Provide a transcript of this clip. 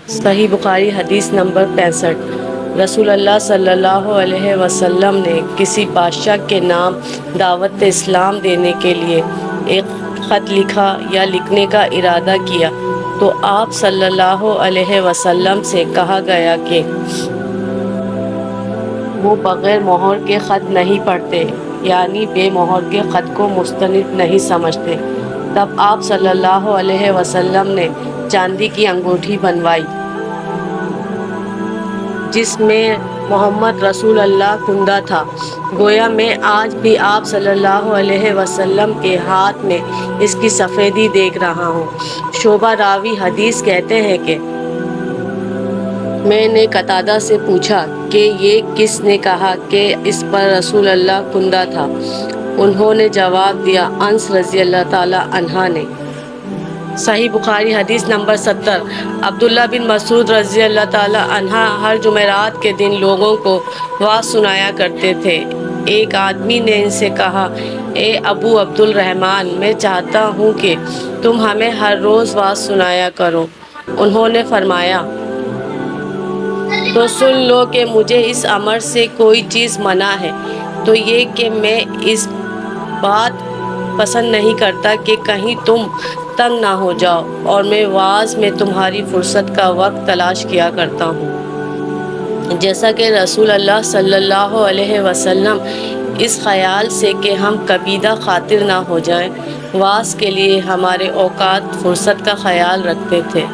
صحیح بخاری حدیث نمبر 65۔ رسول اللہ صلی اللہ علیہ وسلم نے کسی بادشاہ کے نام دعوت اسلام دینے کے لیے ایک خط لکھا یا لکھنے کا ارادہ کیا تو آپ صلی اللہ علیہ وسلم سے کہا گیا کہ وہ بغیر مہر کے خط نہیں پڑھتے، یعنی بے مہر کے خط کو مستند نہیں سمجھتے۔ تب آپ صلی اللہ علیہ وسلم نے چاندی کی انگوٹھی بنوائی جس میں محمد رسول اللہ کندہ تھا۔ گویا میں آج بھی آپ صلی اللہ علیہ وسلم کے ہاتھ میں اس کی سفیدی دیکھ رہا ہوں۔ شعبہ راوی حدیث کہتے ہیں کہ میں نے قتادہ سے پوچھا کہ یہ کس نے کہا کہ اس پر رسول اللہ کندہ تھا؟ انہوں نے جواب دیا، انس رضی اللہ تعالیٰ عنہ نے۔ صحیح بخاری حدیث نمبر 70۔ عبداللہ بن مسعود رضی اللہ تعالیٰ عنہ ہر جمعرات کے دن لوگوں کو وعظ سنایا کرتے تھے۔ ایک آدمی نے ان سے کہا، اے ابو عبد الرحمن، میں چاہتا ہوں کہ تم ہمیں ہر روز وعظ سنایا کرو۔ انہوں نے فرمایا، تو سن لو کہ مجھے اس امر سے کوئی چیز منع ہے، تو یہ کہ میں اس بات پسند نہیں کرتا کہ کہیں تم تنگ نہ ہو جاؤ، اور میں وعظ میں تمہاری فرصت کا وقت تلاش کیا کرتا ہوں۔ جیسا کہ رسول اللہ صلی اللہ علیہ وسلم اس خیال سے کہ ہم کبیدہ خاطر نہ ہو جائیں، وعظ کے لیے ہمارے اوقات فرصت کا خیال رکھتے تھے۔